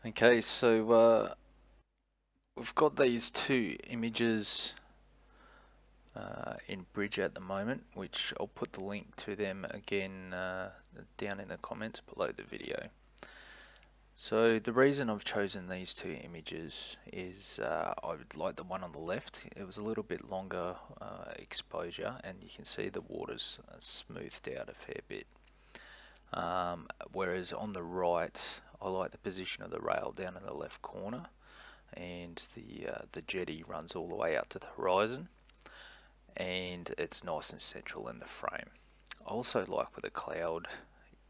Okay, so we've got these two images in Bridge at the moment, which I'll put the link to them again down in the comments below the video. So the reason I've chosen these two images is I would like the one on the left. It was a little bit longer exposure, and you can see the water's smoothed out a fair bit. Whereas on the right, I like the position of the rail down in the left corner, and the jetty runs all the way out to the horizon, and it's nice and central in the frame. I also like where the cloud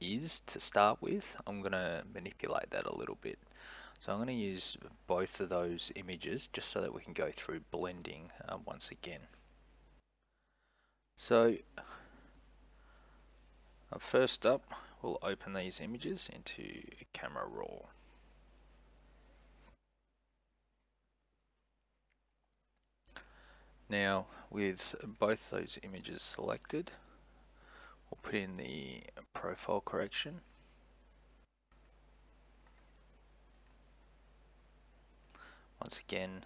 is to start with. I'm going to manipulate that a little bit. So I'm going to use both of those images just so that we can go through blending once again. So first up, we'll open these images into Camera RAW. Now, with both those images selected, we'll put in the profile correction. Once again,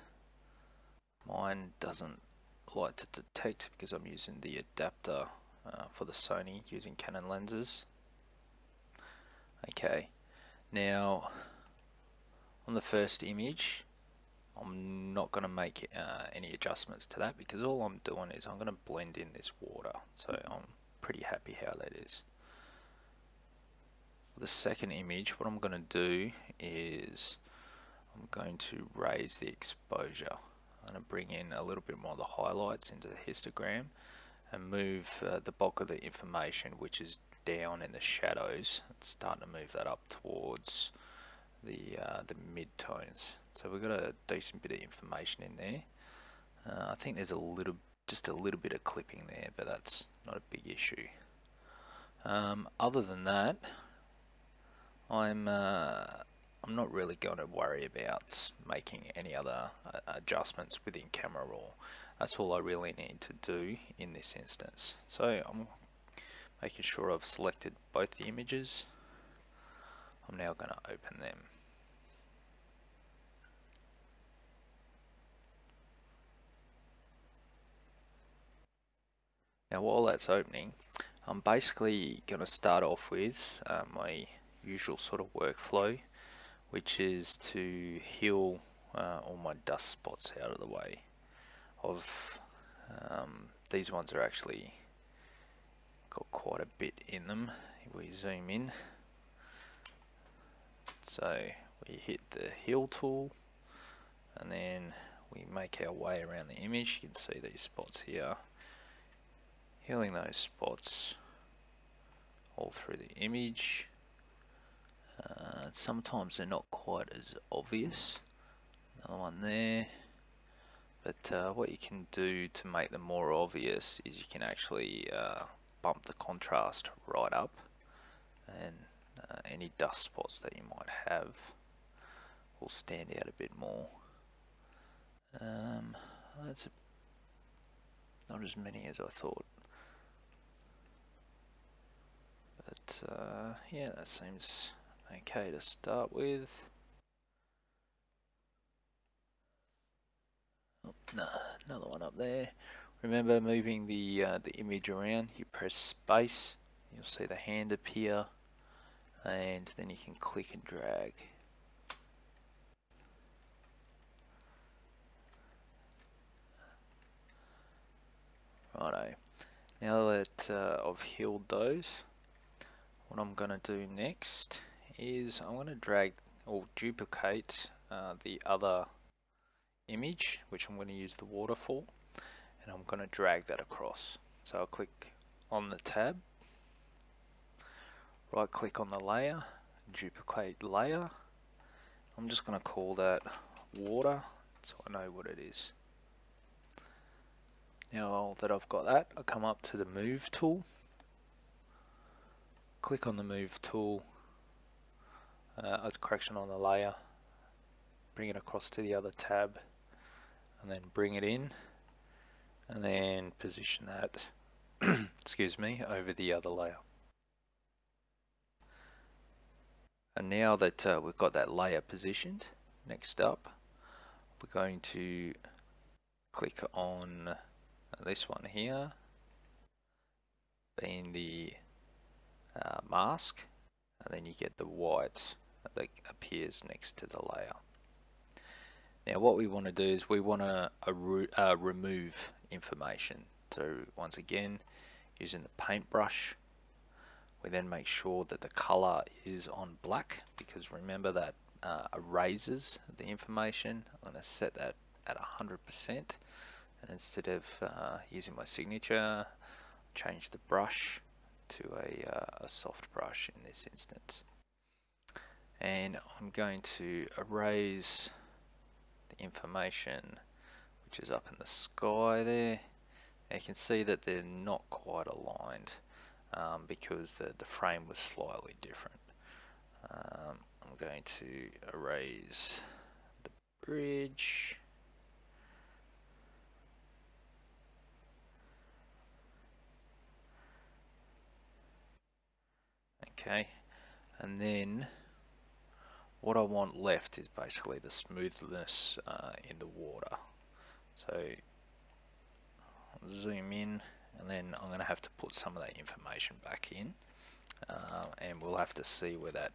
mine doesn't like to detect because I'm using the adapter for the Sony using Canon lenses. Okay, now on the first image, I'm not going to make any adjustments to that because all I'm doing is I'm going to blend in this water. So I'm pretty happy how that is. For the second image, what I'm going to do is I'm going to raise the exposure. I'm going to bring in a little bit more of the highlights into the histogram and move the bulk of the information, which is down in the shadows, and start to move that up towards the mid-tones. So we've got a decent bit of information in there. I think there's just a little bit of clipping there, but that's not a big issue. Other than that, I'm not really going to worry about making any other adjustments within Camera RAW. That's all I really need to do in this instance. So I'm making sure I've selected both the images. I'm now going to open them. Now while that's opening, I'm basically going to start off with my usual sort of workflow, which is to heal all my dust spots out of the way. These ones are actually got quite a bit in them if we zoom in. So we hit the heal tool and then we make our way around the image. You can see these spots here. Healing those spots all through the image. Sometimes they're not quite as obvious. Another one there. But what you can do to make them more obvious is you can actually bump the contrast right up, and any dust spots that you might have will stand out a bit more. That's not as many as I thought. But yeah, that seems okay to start with. Oh, no, another one up there. Remember, moving the image around, you press space, you'll see the hand appear, and then you can click and drag. Righto. Now that I've healed those, what I'm going to do next is I'm going to drag or duplicate the other image, which I'm going to use the water for, and I'm going to drag that across. So I'll click on the tab, right click on the layer, duplicate layer. I'm just going to call that water so I know what it is. Now that I've got that, I come up to the move tool, click on the move tool, a correction on the layer, bring it across to the other tab, and then bring it in, and then position that excuse me, over the other layer. And now that we've got that layer positioned, next up we're going to click on this one here, being the mask, and then you get the white that appears next to the layer. Now what we want to do is we want to remove information. So once again, using the paintbrush, we then make sure that the color is on black, because remember that erases the information. I'm going to set that at 100%, and instead of using my signature, change the brush to a soft brush in this instance. And I'm going to erase the information which is up in the sky there. Now you can see that they're not quite aligned because the frame was slightly different. I'm going to erase the bridge. Okay, and then what I want left is basically the smoothness in the water. So I'll zoom in, and then I'm going to have to put some of that information back in, and we'll have to see where that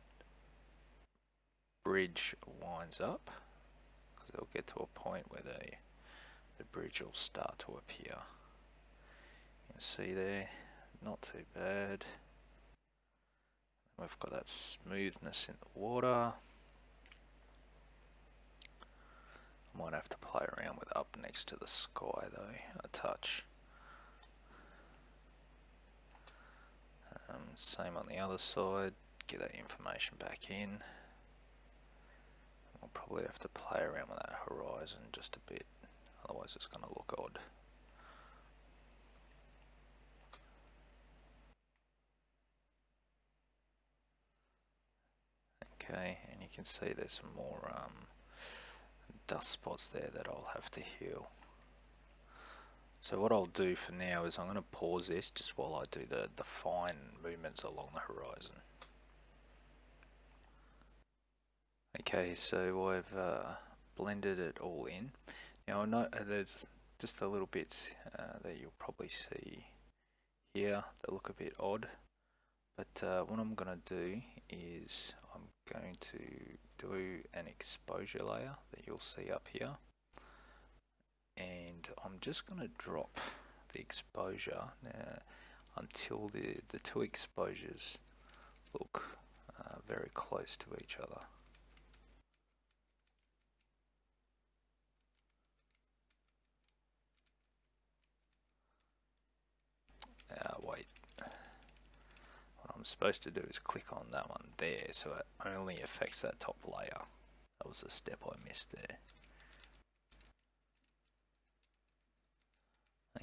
bridge winds up, because it'll get to a point where the bridge will start to appear. You can see there, not too bad. We've got that smoothness in the water. I might have to play around with up next to the sky though, a touch. Same on the other side, get that information back in. We'll probably have to play around with that horizon just a bit, otherwise it's going to look odd. Okay, and you can see there's some more dust spots there that I'll have to heal. So what I'll do for now is I'm going to pause this just while I do the fine movements along the horizon. Okay, so I've blended it all in. Now I know there's just a little bits that you'll probably see here that look a bit odd, but what I'm going to do is I'm going to do an exposure layer that you'll see up here, and I'm just going to drop the exposure until the two exposures look very close to each other. Wait, what I'm supposed to do is click on that one there, so it only affects that top layer. That was a step I missed there.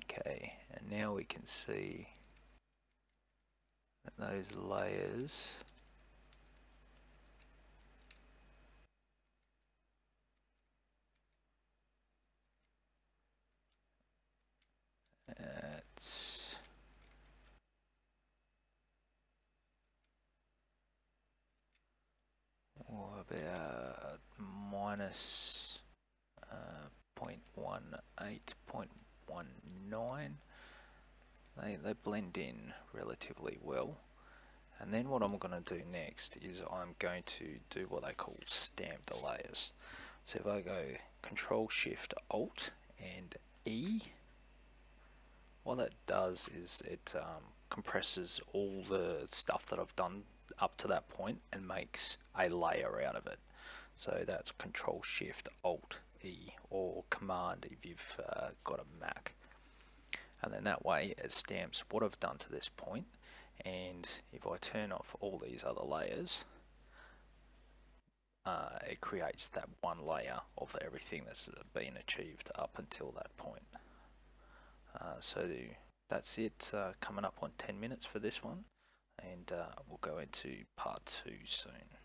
Okay, and now we can see that those layers about minus 0.18, 0.19. They blend in relatively well. And then what I'm going to do next is I'm going to do what they call stamp the layers. So if I go Control Shift Alt and E, what that does is it compresses all the stuff that I've done up to that point and makes a layer out of it. So that's Control Shift Alt E, or Command if you've got a Mac. And then that way it stamps what I've done to this point, and if I turn off all these other layers, it creates that one layer of everything that's been achieved up until that point. So that's it, coming up on 10 minutes for this one, and we'll go into part 2 soon.